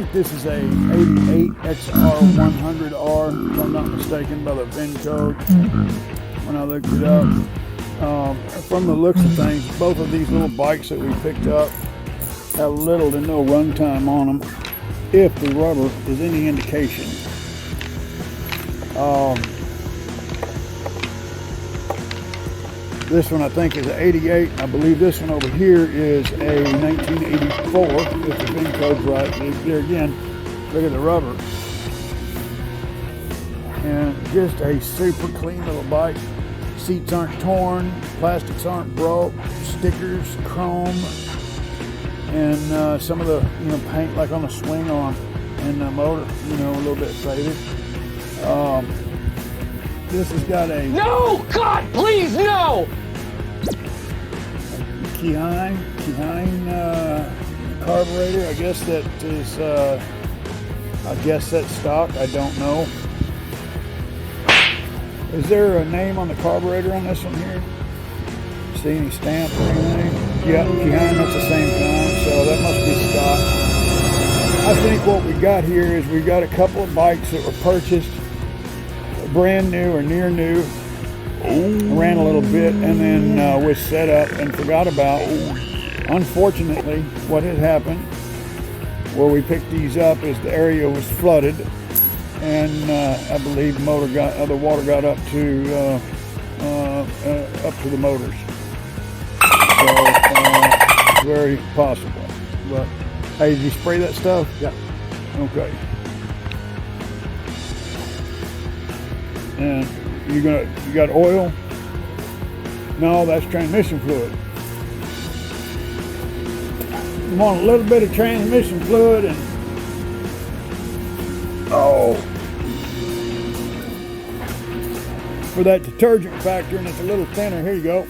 think this is a 88 XR100R, if I'm not mistaken, by the VIN code when I looked it up. From the looks of things, both of these little bikes that we picked up have little to no run time on them, if the rubber is any indication. This one I think is an 88. I believe this one over here is a 1984, if the VIN code's right. There again, look at the rubber. And just a super clean little bike. Seats aren't torn, plastics aren't broke, stickers, chrome, and some of the paint like on the swing arm and the motor, a little bit faded. This has got a no, God, please, no. Keyhine carburetor. I guess that is. I guess that's stock. I don't know. Is there a name on the carburetor on this one here? See any stamp or anything? Yeah, Keyhine, that's the same kind, so that must be stock. I think what we got here is we got a couple of bikes that were purchased brand new or near new, ran a little bit, and then was set up and forgot about. Unfortunately, what had happened where we picked these up is the area was flooded, and I believe the water got up to the motors. So very possible. But hey, did you spray that stuff? Yeah. Okay. And you got oil? No, that's transmission fluid. You want a little bit of transmission fluid and for that detergent factor, and it's a little thinner. Here you go.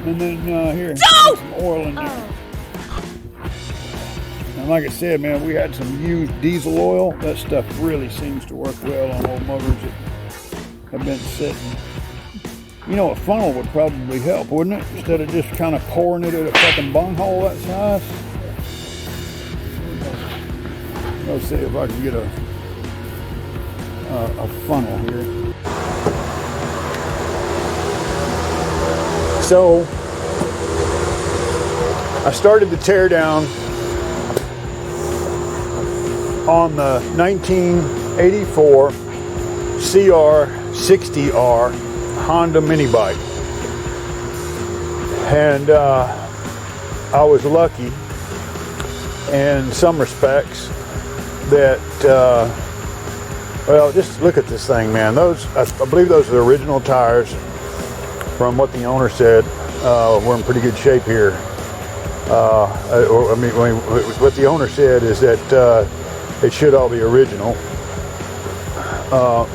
And then here, put some oil in there. And like I said, man, we had some used diesel oil. That stuff really seems to work well on old motors that have been sitting. A funnel would probably help, wouldn't it? Instead of just kind of pouring it at a fucking bunghole that size. Let's see if I can get a funnel here. So I started the teardown on the 1984 CR60R Honda mini bike, and I was lucky in some respects that well, just look at this thing, man. Those, I believe those are the original tires. From what the owner said, we're in pretty good shape here. What the owner said is that it should all be original,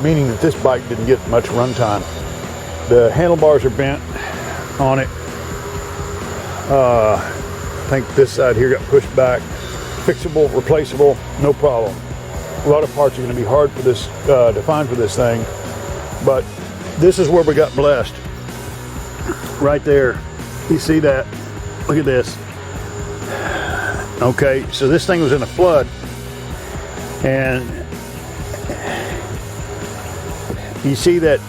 meaning that this bike didn't get much run time. The handlebars are bent on it. I think this side here got pushed back. Fixable, replaceable, no problem. A lot of parts are going to be hard for this to find for this thing, but this is where we got blessed. Right there, you see that? Look at this. Okay, so this thing was in a flood, and you see that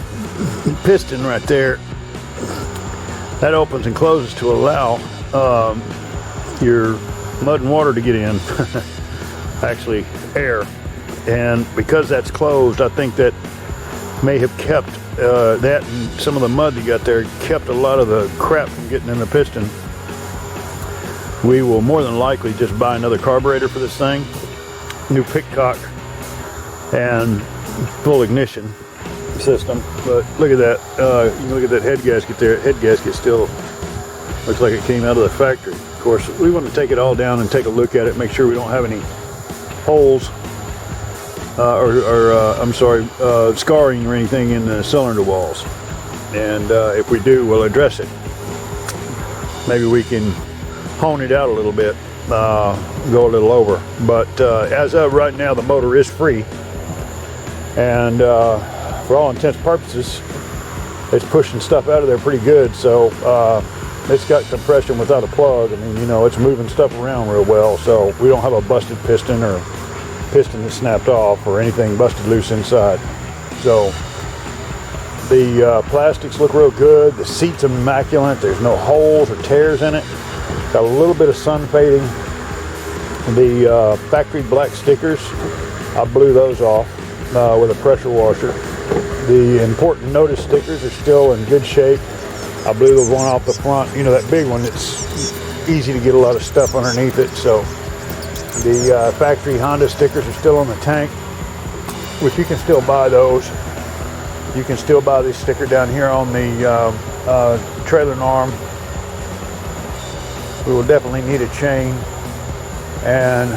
piston right there? That opens and closes to allow your mud and water to get in. Actually, air. And because that's closed, I think that may have kept that and some of the mud you got there kept a lot of the crap from getting in the piston. We will more than likely just buy another carburetor for this thing, new pickcock, and full ignition system. But look at that, you can look at that head gasket there. Head gasket still looks like it came out of the factory. Of course, we want to take it all down and take a look at it, make sure we don't have any holes scarring or anything in the cylinder walls. And if we do, we'll address it. Maybe we can hone it out a little bit, go a little over. But as of right now, the motor is free. And for all intents and purposes, it's pushing stuff out of there pretty good. So it's got compression without a plug. I mean, you know, it's moving stuff around real well, so we don't have a busted piston or piston that snapped off or anything busted loose inside. So the plastics look real good. The seat's immaculate. There's no holes or tears in it. Got a little bit of sun fading. The factory black stickers, I blew those off with a pressure washer. The important notice stickers are still in good shape. I blew the one off the front, you know, that big one. It's easy to get a lot of stuff underneath it. So the factory Honda stickers are still on the tank, which you can still buy those. You can still buy this sticker down here on the trailer arm. We will definitely need a chain, and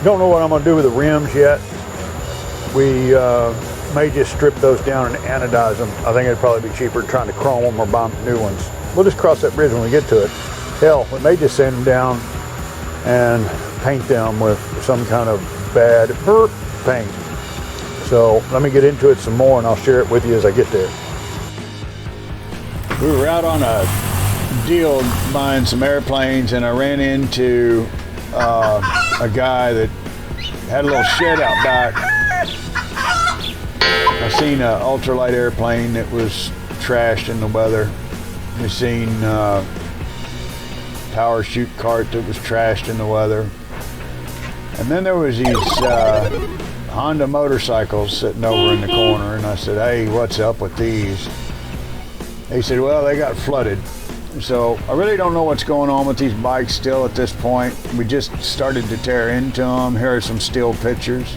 don't know what I'm going to do with the rims yet. We may just strip those down and anodize them. I think it'd probably be cheaper trying to chrome them or buy new ones. We'll just cross that bridge when we get to it. Hell, we may just sand them down and paint them with some kind of bad paint. So let me get into it some more and I'll share it with you as I get there. We were out on a deal buying some airplanes, and I ran into a guy that had a little shed out back. I seen an ultralight airplane that was trashed in the weather. I seen a power chute cart that was trashed in the weather. And then there was these Honda motorcycles sitting over in the corner, and I said, hey, what's up with these? He said, well, they got flooded. So I really don't know what's going on with these bikes still at this point. We just started to tear into them. Here are some still pictures.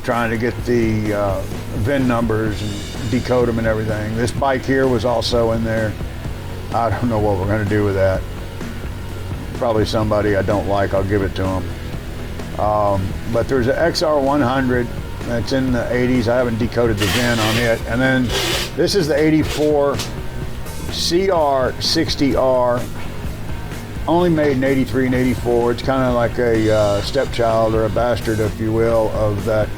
Trying to get the VIN numbers and decode them and everything. This bike here was also in there. I don't know what we're going to do with that. Probably somebody I don't like, I'll give it to them. But there's an XR100 that's in the 80s. I haven't decoded the VIN on it. And then this is the 84 CR60R, only made in 83 and 84. It's kind of like a stepchild or a bastard, if you will, of that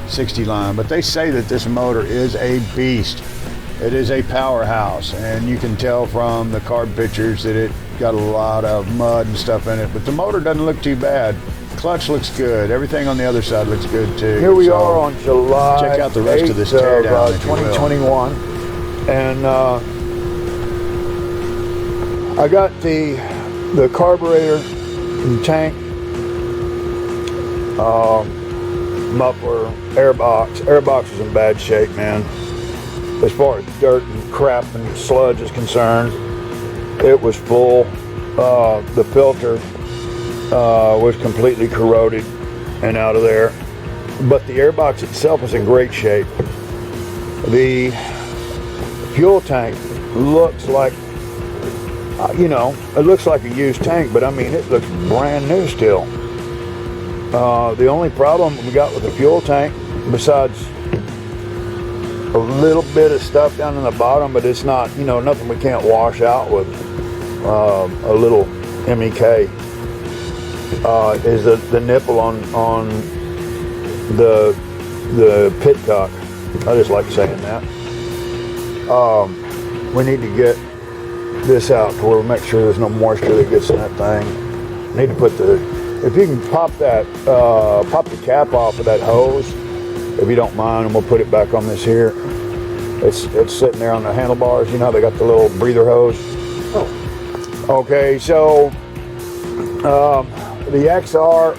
60 line. But they say that this motor is a beast. It is a powerhouse, and you can tell from the card pictures that it got a lot of mud and stuff in it. But the motor doesn't look too bad. Clutch looks good. Everything on the other side looks good too. Here we are on July. Check out the rest of this teardown, 2021, and I got the carburetor and tank, muffler, airbox. Airbox is in bad shape, man. As far as dirt and crap and sludge is concerned, it was full. The filter was completely corroded and out of there, but the airbox itself is in great shape. The fuel tank looks like, you know, it looks like a used tank, but I mean, it looks brand new still. The only problem we got with the fuel tank, besides a little bit of stuff down in the bottom, but it's not, you know, nothing we can't wash out with a little MEK, is the nipple on the pit cock. I just like saying that. We need to get this out to where we make sure there's no moisture that gets in that thing. Need to put if you can pop the cap off of that hose, if you don't mind, and we'll put it back on this here. It's sitting there on the handlebars. You know, they got the little breather hose. Oh. Okay, so the XR,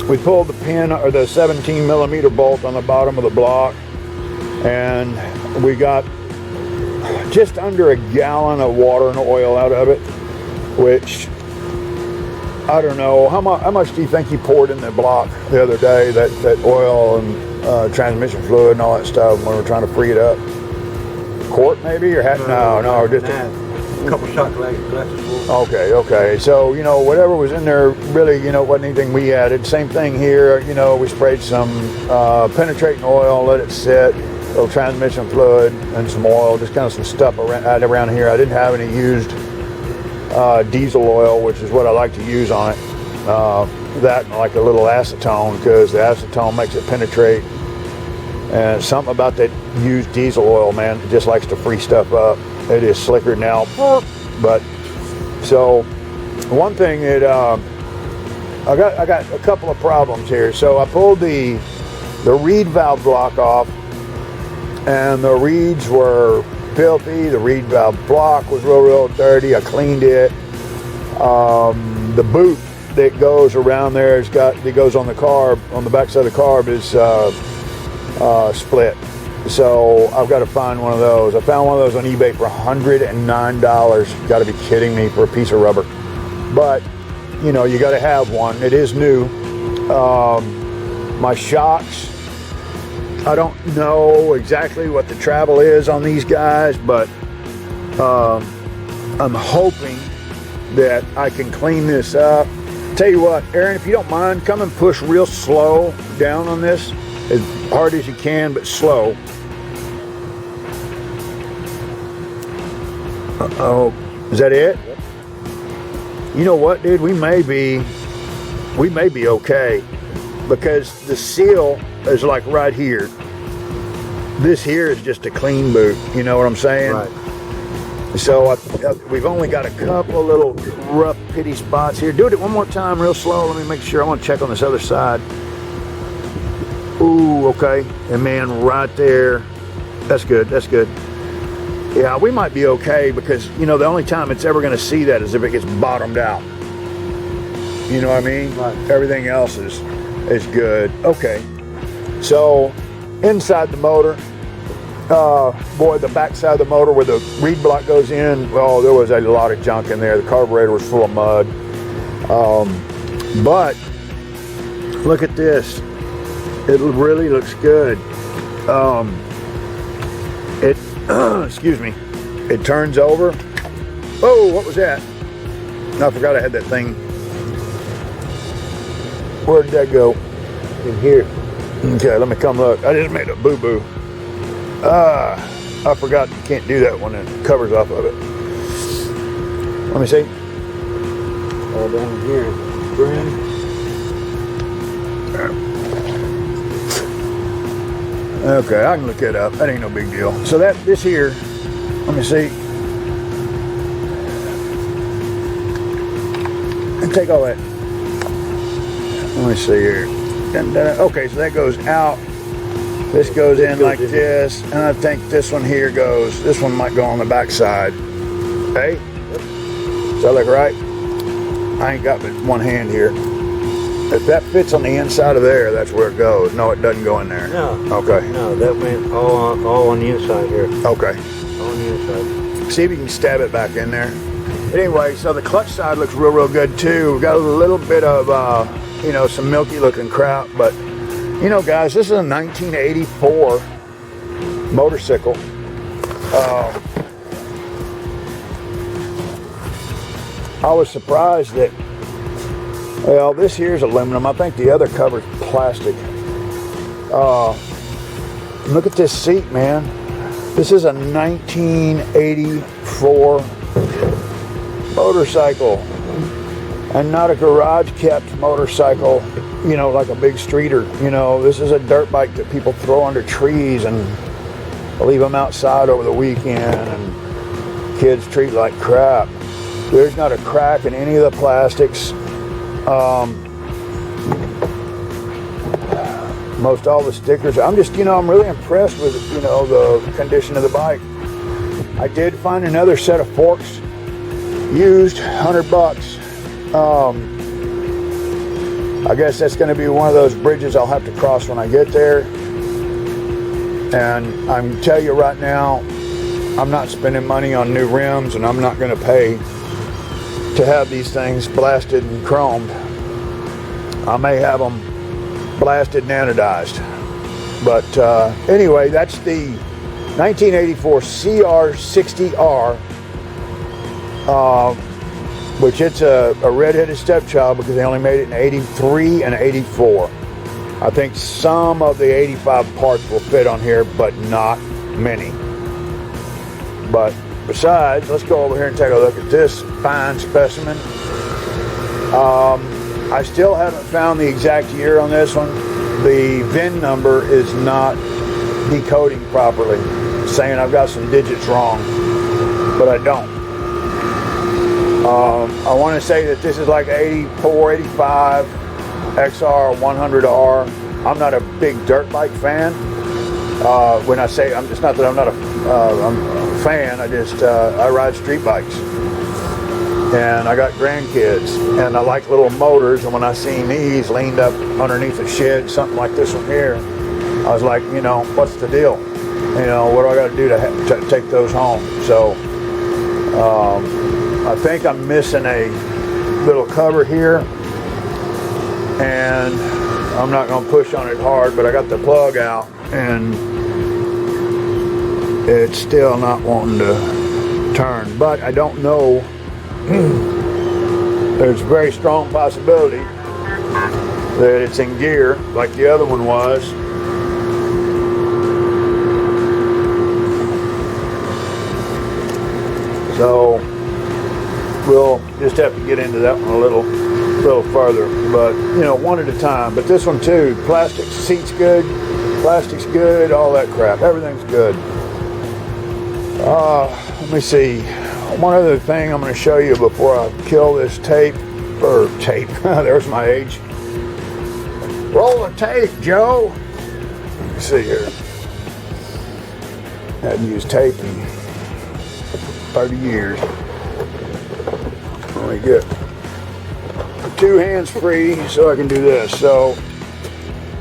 we pulled the pin or the 17 millimeter bolt on the bottom of the block, and we got just under a gallon of water and oil out of it, which I don't know how much do you think he poured in the block the other day, that oil and transmission fluid and all that stuff when we were trying to free it up? Quart maybe, or no, just a couple shot glasses full. Okay. So, you know, whatever was in there really, you know, wasn't anything we added. Same thing here, you know, we sprayed some penetrating oil, let it sit, a little transmission fluid and some oil, just kind of some stuff around here. I didn't have any used diesel oil, which is what I like to use on it. That and like a little acetone, because the acetone makes it penetrate And something about that used diesel oil, man, it just likes to free stuff up. It is slicker now. But so one thing that I got a couple of problems here. So I pulled the reed valve block off, and the reeds were filthy. The reed valve block was real dirty. I cleaned it. The boot that goes around there it goes on the carb, on the back side of the carb, is split. So I've got to find one of those. I found one of those on eBay for $109. Got to be kidding me, for a piece of rubber. But you know, you got to have one. It is new. My shocks, I don't know exactly what the travel is on these guys, but I'm hoping that I can clean this up. Tell you what, Aaron, if you don't mind, come and push real slow down on this, as hard as you can, but slow. Uh-oh, is that it? You know what, dude? We may be okay, because the seal is like right here. This here is just a clean boot. You know what I'm saying? Right. So we've only got a couple of little rough, pitty spots here. Do it one more time, real slow. Let me make sure. I want to check on this other side. Ooh, okay. And man, right there. That's good. That's good. Yeah, we might be okay, because, you know, the only time it's ever going to see that is if it gets bottomed out. You know what I mean? Right. Everything else is good. Okay. So inside the motor, boy, the back side of the motor where the reed block goes in, well, there was a lot of junk in there. The carburetor was full of mud. But look at this. It really looks good. Excuse me. It turns over. Oh, what was that? I forgot I had that thing. Where did that go? In here. Okay, let me come look. I just made a boo-boo. I forgot you can't do that when it covers off of it. Let me see. All down here. Spring. Okay, I can look it up. That ain't no big deal. So this here, let me see. And take all that. Let me see here. Okay, so that goes out. This goes in like this, and I think this one here goes. This one might go on the back side. Okay, does that look right? I ain't got but one hand here. If that fits on the inside of there, that's where it goes. No, it doesn't go in there. No. Okay. No, that went all on the inside here. Okay. All on the inside. See if you can stab it back in there. But anyway, so the clutch side looks real good too. We've got a little bit of, you know, some milky looking crap. But, you know, guys, this is a 1984 motorcycle. I was surprised that, well, this here's aluminum. I think the other cover's plastic. Look at this seat, man. This is a 1984 motorcycle, and not a garage-kept motorcycle, you know, like a big streeter. You know, this is a dirt bike that people throw under trees and leave them outside over the weekend, and kids treat like crap. There's not a crack in any of the plastics. Most all the stickers. I'm just, you know, I'm really impressed with, you know, the condition of the bike. I did find another set of forks, used, $100. I guess that's going to be one of those bridges I'll have to cross when I get there. And I'm tell you right now, I'm not spending money on new rims, and I'm not going to pay to have these things blasted and chromed. I may have them blasted and anodized. But anyway, that's the 1984 CR60R, which it's a redheaded stepchild because they only made it in 83 and 84. I think some of the 85 parts will fit on here, but not many. But besides, let's go over here and take a look at this fine specimen. I still haven't found the exact year on this one. The VIN number is not decoding properly, saying I've got some digits wrong, but I don't. I want to say that this is like 84, 85 XR100R. I'm not a big dirt bike fan. When I say, it's not that I'm not I'm a fan, I ride street bikes. And I got grandkids, and I like little motors, and when I seen these leaned up underneath a shed, something like this one here, I was like, you know, what's the deal? You know, what do I got to do to take those home? So I think I'm missing a little cover here, and I'm not going to push on it hard, but I got the plug out, and it's still not wanting to turn. But I don't know. There's a very strong possibility that it's in gear like the other one was. So we'll just have to get into that one a little further, but you know, one at a time. But this one too, plastic seat's good, plastic's good, all that crap, everything's good. Let me see. One other thing I'm going to show you before I kill this tape. There's my age. Roll the tape, Joe. Let me see here. I hadn't used tape in 30 years. Let me get 2 hands free so I can do this. So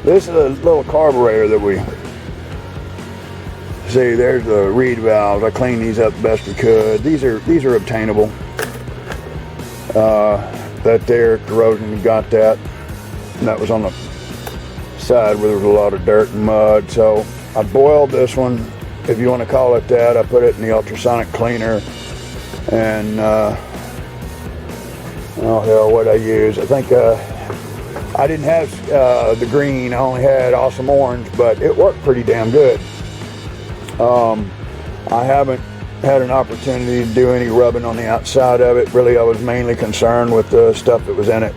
this is a little carburetor that we see. There's the reed valves. I cleaned these up the best we could. These are obtainable. That there, corrosion, got that. And that was on the side where there was a lot of dirt and mud. So I boiled this one, if you want to call it that. I put it in the ultrasonic cleaner, and oh hell, what I use? I think I didn't have the green. I only had awesome orange, but it worked pretty damn good. I haven't had an opportunity to do any rubbing on the outside of it. Really, I was mainly concerned with the stuff that was in it.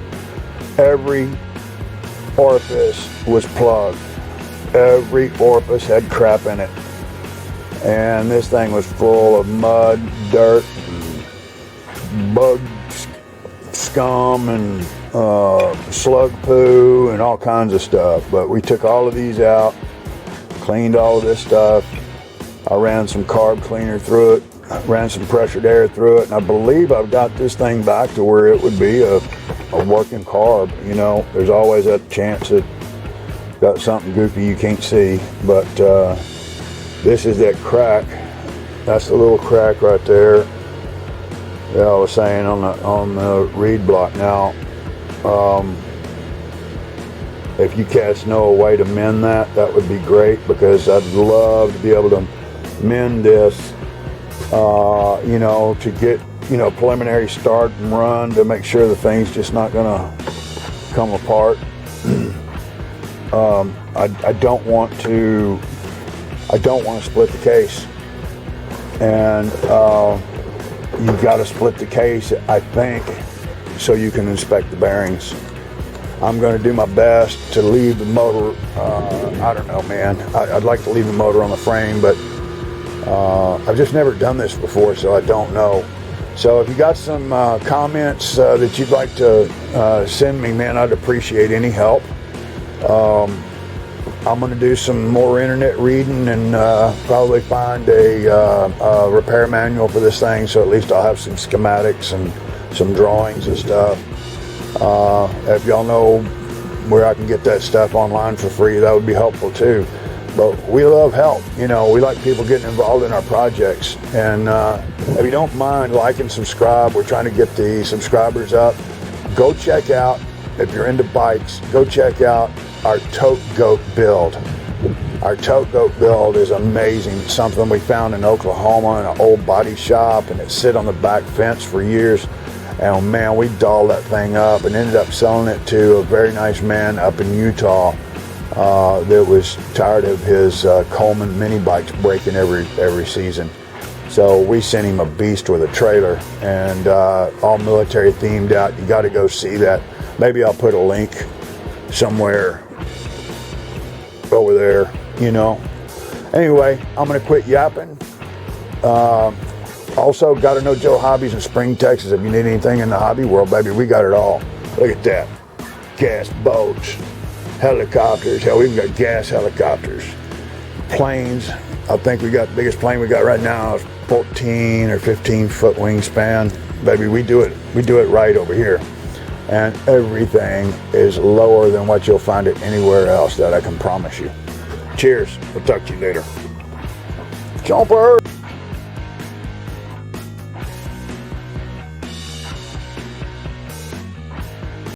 Every orifice was plugged. Every orifice had crap in it. And this thing was full of mud, dirt, bug scum, and slug poo, and all kinds of stuff. But we took all of these out, cleaned all of this stuff. I ran some carb cleaner through it, ran some pressured air through it, and I believe I've got this thing back to where it would be a working carb. You know, there's always that chance that got something goofy you can't see, but this is that crack. That's the little crack right there. Yeah, I was saying on the reed block. Now, if you cats know a way to mend that, that would be great, because I'd love to be able to mend this, you know, to get, you know, preliminary start and run to make sure the thing's just not gonna come apart. I don't want to split the case, and you've got to split the case, I think, so you can inspect the bearings. I'm going to do my best to leave the motor, I don't know, man. I'd like to leave the motor on the frame, but I've just never done this before, so I don't know. So if you got some comments that you'd like to send me, man, I'd appreciate any help. I'm going to do some more internet reading and probably find a repair manual for this thing, so at least I'll have some schematics and some drawings and stuff. If y'all know where I can get that stuff online for free, that would be helpful too. But we love help. You know, we like people getting involved in our projects. And if you don't mind, like and subscribe. We're trying to get the subscribers up. Go check out, if you're into bikes, go check out our Tote Goat build. Our Tote Goat build is amazing. It's something we found in Oklahoma in an old body shop, and it sit on the back fence for years. And man, we dolled that thing up and ended up selling it to a very nice man up in Utah that was tired of his Coleman mini bikes breaking every season. So we sent him a beast with a trailer, and all military themed out. You got to go see that. Maybe I'll put a link somewhere over there, you know. Anyway, I'm going to quit yapping. Also, got to know Joe Hobbies in Spring, Texas. If you need anything in the hobby world, baby, we got it all. Look at that. Gas boats, helicopters. Hell, we even got gas helicopters. Planes. I think we got the biggest plane we got right now is 14 or 15 foot wingspan. Baby, we do it right over here. And everything is lower than what you'll find it anywhere else, that I can promise you. Cheers. We'll talk to you later. Jumper!